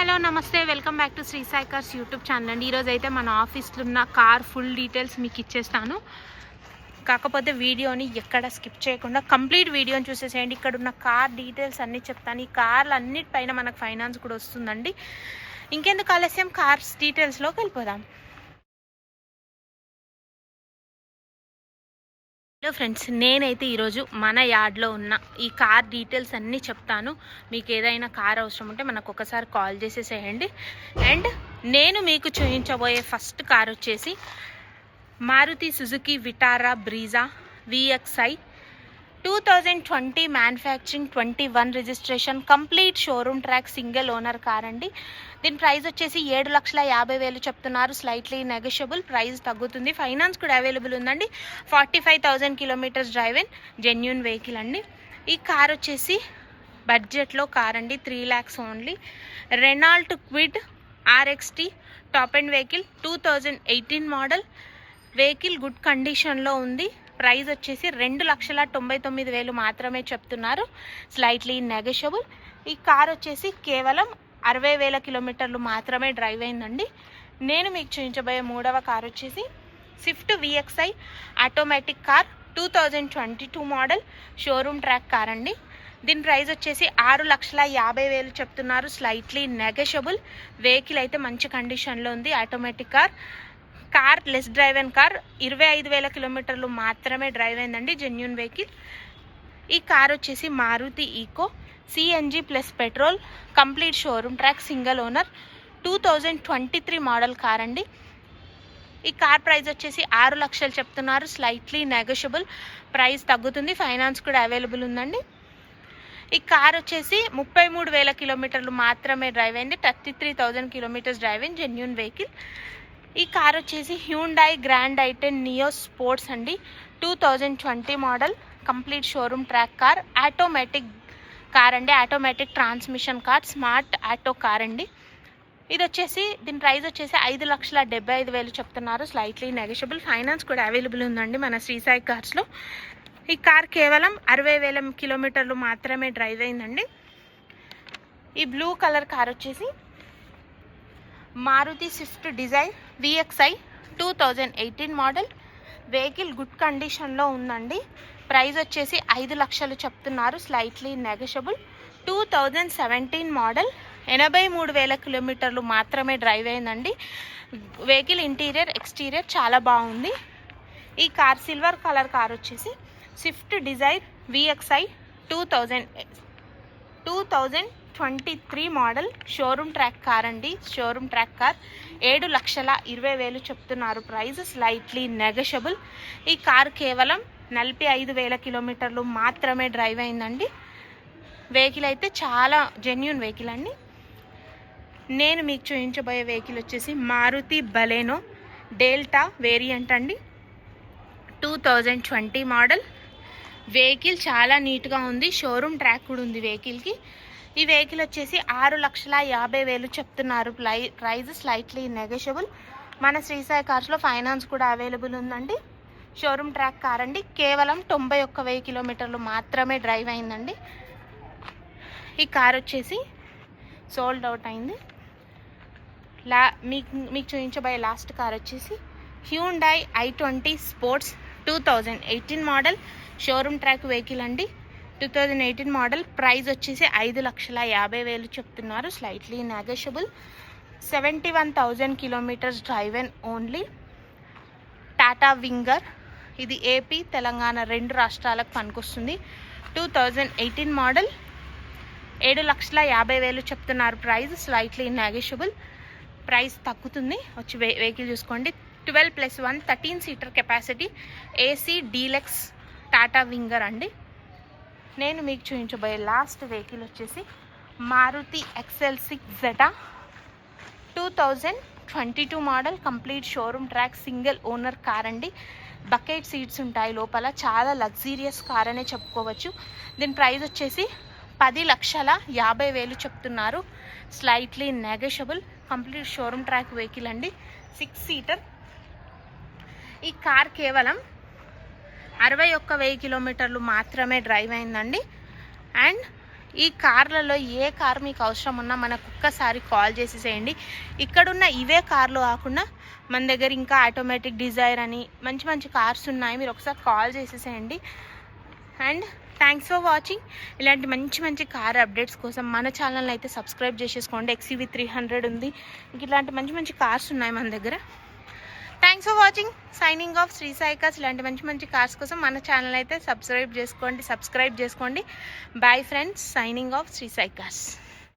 Hello నమస్తే, welcome back to Sri Sai cars YouTube channel అండి. ఈరోజు అయితే మన ఆఫీస్లో ఉన్న కార్ ఫుల్ డీటెయిల్స్ మీకు ఇచ్చేస్తాను. కాకపోతే వీడియోని ఎక్కడ స్కిప్ చేయకుండా కంప్లీట్ వీడియోని చూసేసేయండి. ఇక్కడ ఉన్న కార్ డీటెయిల్స్ అన్నీ చెప్తాను. ఈ కార్లు అన్నిటిపైన మనకు ఫైనాన్స్ కూడా వస్తుందండి. ఇంకెందుకు ఆలస్యం, కార్స్ డీటెయిల్స్లోకి వెళ్ళిపోదాం. హలో ఫ్రెండ్స్, నేనైతే ఈరోజు మన యార్డ్లో ఉన్న ఈ కార్ డీటెయిల్స్ అన్నీ చెప్తాను. మీకు ఏదైనా కార్ అవసరం ఉంటే మనకు ఒకసారి కాల్ చేసేసేయండి. అండ్ నేను మీకు చూపించబోయే ఫస్ట్ కార్ వచ్చేసి Maruti Suzuki Vitara Brezza VXi 2020 manufacturing 21 registration, complete showroom track, single owner car అండి. దీని ప్రైస్ వచ్చేసి 7,50,000 చెప్తున్నారు. స్లైట్లీ నెగోషియబుల్, ప్రైస్ తగ్గుతుంది. ఫైనాన్స్ కూడా అవైలబుల్ ఉందండి. 45,000 kilometres drive in, genuine vehicle అండి. ఈ కార్ వచ్చేసి బడ్జెట్లో కార్ అండి, 3 lakhs only. Renault Kwid RXT top and vehicle, 2018 model. Vehicle good కండిషన్లో ఉంది. ప్రైస్ వచ్చేసి 2,99,000 మాత్రమే చెప్తున్నారు. Slightly negotiable. ఈ కార్ వచ్చేసి కేవలం 60,000 కిలోమీటర్లు మాత్రమే డ్రైవ్ అయిందండి. నేను మీకు చూపించబోయే మూడవ కార్ వచ్చేసి Swift VXi automatic car, 2022 model, showroom track car అండి. దీని ప్రైస్ వచ్చేసి 6,50,000 చెప్తున్నారు. Slightly negotiable. వెహికల్ అయితే మంచి కండిషన్లో ఉంది. Automatic car less drive and car, 25,000 కిలోమీటర్లు మాత్రమే డ్రైవ్ అయిందండి. Genuine vehicle. ఈ కార్ వచ్చేసి Maruti Eeco CNG plus petrol, complete showroom track, single owner, 2023 model car అండి. ఈ కార్ ప్రైస్ వచ్చేసి 6 లక్షలు చెప్తున్నారు. స్లైట్లీ నెగోషియబుల్, ప్రైస్ తగ్గుతుంది. ఫైనాన్స్ కూడా అవైలబుల్ ఉందండి. ఈ కార్ వచ్చేసి 33,000 కిలోమీటర్లు మాత్రమే డ్రైవ్ అయింది. 33,000 kilometres drive in, genuine vehicle. ఈ కార్ వచ్చేసి Hyundai Grand i10 Neo Sports అండి, 2020 model, complete showroom track car, automatic car అండి. Automatic transmission car, smart auto car అండి. ఇది వచ్చేసి దీని ప్రైస్ వచ్చేసి 5,75,000 చెప్తున్నారు. Slightly negotiable. ఫైనాన్స్ కూడా అవైలబుల్ ఉందండి మన శ్రీ సాయి కార్స్లో. ఈ కార్ కేవలం 60,000 కిలోమీటర్లు మాత్రమే డ్రైవ్ అయిందండి. ఈ బ్లూ కలర్ కార్ వచ్చేసి Maruti Swift Dzire VXi 2018 model. Vehicle good కండిషన్లో ఉందండి. ప్రైస్ వచ్చేసి 5 లక్షలు చెప్తున్నారు. Slightly negotiable. 2017 మోడల్, 83,000 కిలోమీటర్లు మాత్రమే డ్రైవ్ అయిందండి. వెహికల్ ఇంటీరియర్ ఎక్స్టీరియర్ చాలా బాగుంది. ఈ కార్ సిల్వర్ కలర్ కార్ వచ్చేసి Swift Dzire VXi 2023 model, showroom track car అండి. షోరూమ్ ట్రాక్ కార్, 7,20,000 చెప్తున్నారు. Price slightly negotiable. ఈ కార్ కేవలం 45,000 కిలోమీటర్లు మాత్రమే డ్రైవ్ అయిందండి. వెహికల్ అయితే చాలా జెన్యూన్ వెహికల్ అండి. నేను మీకు చూపించబోయే వెహికల్ వచ్చేసి మారుతి బలేనో డెల్టా వేరియంట్ అండి, 2020 మోడల్. వెహికల్ చాలా నీట్గా ఉంది. షోరూమ్ ట్రాక్ కూడా ఉంది వెహికల్కి. ఈ వెహికల్ వచ్చేసి 6,50,000 చెప్తున్నారు. Price slightly negotiable. మన శ్రీ సాయి కార్స్లో ఫైనాన్స్ కూడా అవైలబుల్ ఉందండి. షోరూమ్ ట్రాక్ కార్ అండి. కేవలం 91,000 కిలోమీటర్లు మాత్రమే డ్రైవ్ అయిందండి. ఈ కార్ వచ్చేసి సోల్డ్ అవుట్ అయింది. మీకు చూపించబోయే లాస్ట్ కార్ వచ్చేసి Hyundai i20 sports, 2018 model, showroom track vehicle అండి, 2018 మోడల్. ప్రైస్ వచ్చేసి 5,50,000 చెప్తున్నారు. Slightly negotiable. 71,000 kilometres drive in only. Tata winger, ఇది ఏపీ తెలంగాణ 2 రాష్ట్రాలకు పనికొస్తుంది. 2018 మోడల్, 7,50,000 చెప్తున్నారు. ప్రైస్ స్లైట్లీ నెగోషియబుల్, ప్రైస్ తగ్గుతుంది. వచ్చి వెహికల్ చూసుకోండి. 12+1 13 seater capacity, AC deluxe Tata Winger అండి. నేను మీకు చూపించబోయే లాస్ట్ వెహికల్ వచ్చేసి Maruti XL6 Zeta, 2022 model, complete showroom track, single owner car అండి. బకెట్ సీట్స్ ఉంటాయి లోపల. చాలా లగ్జీరియస్ కార్ అనే చెప్పుకోవచ్చు. దీని ప్రైస్ వచ్చేసి 10,50,000 చెప్తున్నారు. Slightly negotiable. Complete showroom track vehicle అండి, 6 సీటర్. ఈ కార్ కేవలం 61,000 కిలోమీటర్లు మాత్రమే డ్రైవ్ అయిందండి. అండ్ ఈ కార్లలో ఏ కార్ మీకు అవసరం ఉన్నా మనకు ఒక్కసారి కాల్ చేసేసేయండి. ఇక్కడున్న ఇవే కార్లు కాకుండా మన దగ్గర ఇంకా ఆటోమేటిక్ డిజైర్ అని మంచి మంచి కార్స్ ఉన్నాయి. మీరు ఒకసారి కాల్ చేసేసేయండి. And thanks for watching. ఇలాంటి మంచి మంచి కార్ అప్డేట్స్ కోసం మన ఛానల్ అయితే సబ్స్క్రైబ్ చేసేసుకోండి. XUV 300 ఉంది. ఇంక ఇలాంటి మంచి మంచి కార్స్ ఉన్నాయి మన దగ్గర. Thanks for watching. Signing off Sri Sai cars. ఇలాంటి మంచి మంచి కార్స్ కోసం మన ఛానల్ అయితే సబ్స్క్రైబ్ చేసుకోండి. Bye friends. Signing off Sri Sai cars.